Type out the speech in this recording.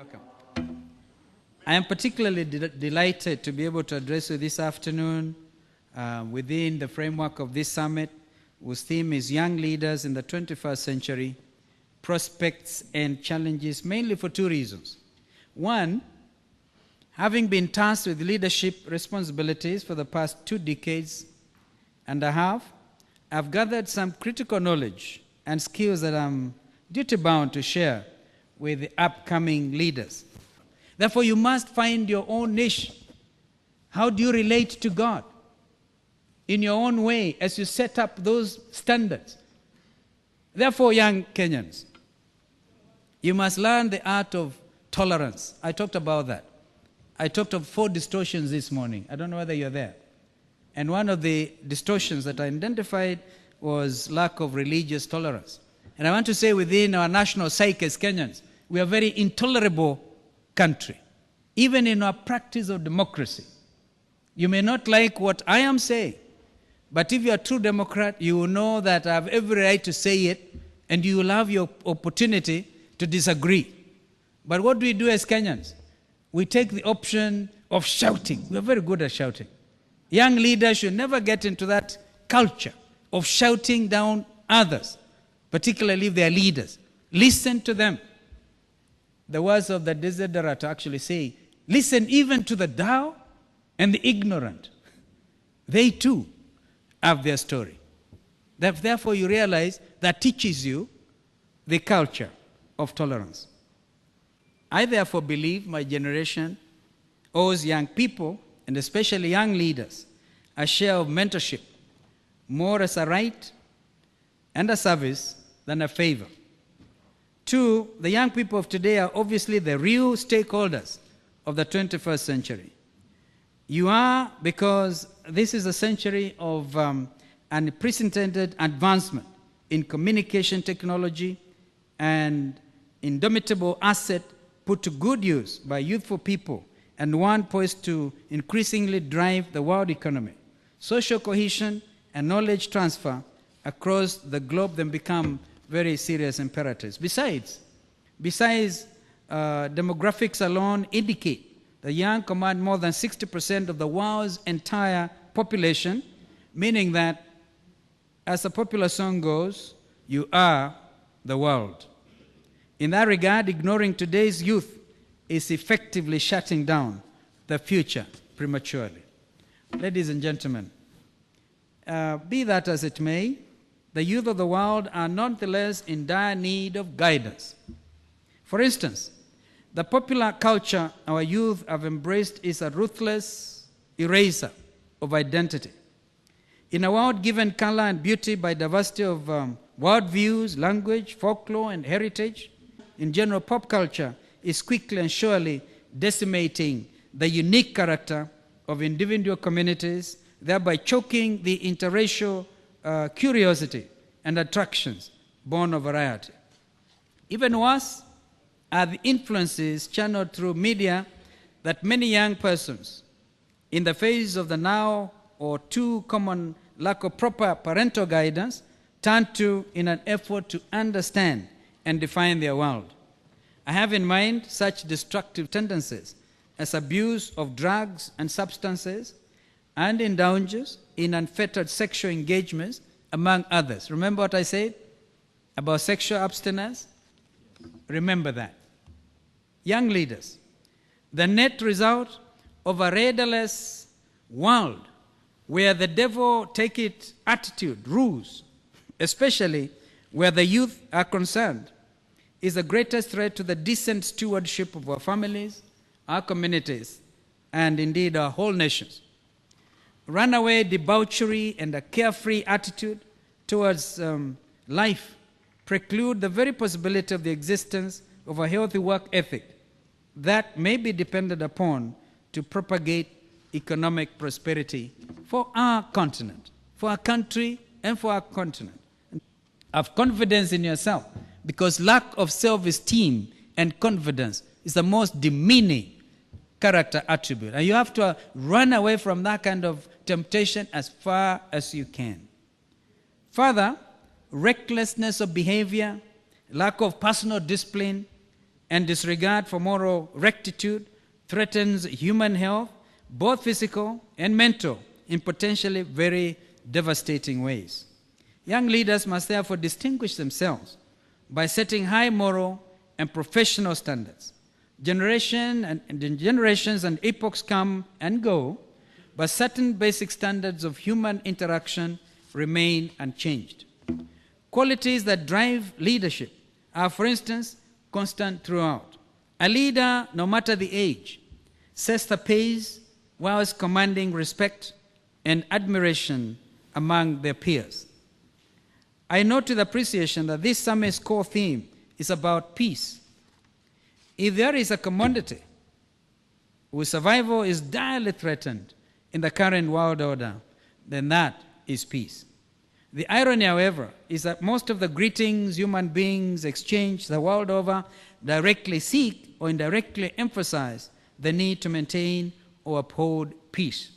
welcome. I am particularly delighted to be able to address you this afternoon within the framework of this summit, whose theme is Young Leaders in the 21st Century, Prospects and Challenges, mainly for two reasons. One, having been tasked with leadership responsibilities for the past 2 decades and a half, I've gathered some critical knowledge and skills that I'm duty-bound to share with the upcoming leaders. Therefore, you must find your own niche. How do you relate to God? In your own way, as you set up those standards. Therefore, young Kenyans, you must learn the art of tolerance. I talked about that. I talked of 4 distortions this morning. I don't know whether you're there. And one of the distortions that I identified was lack of religious tolerance. And I want to say within our national psyche as Kenyans, we are a very intolerable country, even in our practice of democracy. You may not like what I am saying, but if you are a true Democrat, you will know that I have every right to say it, and you will have your opportunity to disagree. But what do we do as Kenyans? We take the option of shouting. We are very good at shouting. Young leaders should never get into that culture of shouting down others, particularly if they are leaders. Listen to them. The words of the Desiderata actually say, listen even to the Tao and the ignorant. They too have their story. Therefore, you realize that teaches you the culture of tolerance. I therefore believe my generation owes young people, and especially young leaders, a share of mentorship, more as a right and a service than a favor. 2, the young people of today are obviously the real stakeholders of the 21st century. You are, because this is a century of unprecedented advancement in communication technology and indomitable asset put to good use by youthful people, and one poised to increasingly drive the world economy. Social cohesion and knowledge transfer across the globe then become very serious imperatives. Besides, demographics alone indicate the young command more than 60% of the world's entire population, meaning that, as a popular song goes, you are the world. In that regard, ignoring today's youth is effectively shutting down the future prematurely. Ladies and gentlemen, be that as it may, the youth of the world are nonetheless in dire need of guidance. For instance, the popular culture our youth have embraced is a ruthless eraser of identity. In a world given color and beauty by diversity of worldviews, language, folklore, and heritage, in general, pop culture is quickly and surely decimating the unique character of individual communities, thereby choking the interracial curiosity and attractions born of variety. Even worse are the influences channeled through media that many young persons, in the face of the now or too common lack of proper parental guidance, turn to in an effort to understand and define their world. I have in mind such destructive tendencies as abuse of drugs and substances, and indulgence in unfettered sexual engagements, among others. Remember what I said about sexual abstinence? Remember that. Young leaders, the net result of a rudderless world where the devil take it attitude rules, especially where the youth are concerned, is the greatest threat to the decent stewardship of our families, our communities, and indeed our whole nations. Runaway debauchery and a carefree attitude towards life preclude the very possibility of the existence of a healthy work ethic that may be depended upon to propagate economic prosperity for our continent, for our country, and for our continent. Have confidence in yourself, because lack of self-esteem and confidence is the most demeaning character attribute. And you have to run away from that kind of temptation as far as you can. Further, recklessness of behavior, lack of personal discipline, and disregard for moral rectitude threatens human health, both physical and mental, in potentially very devastating ways. Young leaders must therefore distinguish themselves by setting high moral and professional standards. Generations and epochs come and go, but certain basic standards of human interaction remain unchanged. Qualities that drive leadership are, for instance, constant throughout. A leader, no matter the age, sets the pace whilst commanding respect and admiration among their peers. I note with appreciation that this summit's core theme is about peace. If there is a commodity whose survival is direly threatened in the current world order, then that is peace. The irony, however, is that most of the greetings human beings exchange the world over directly seek or indirectly emphasize the need to maintain or uphold peace.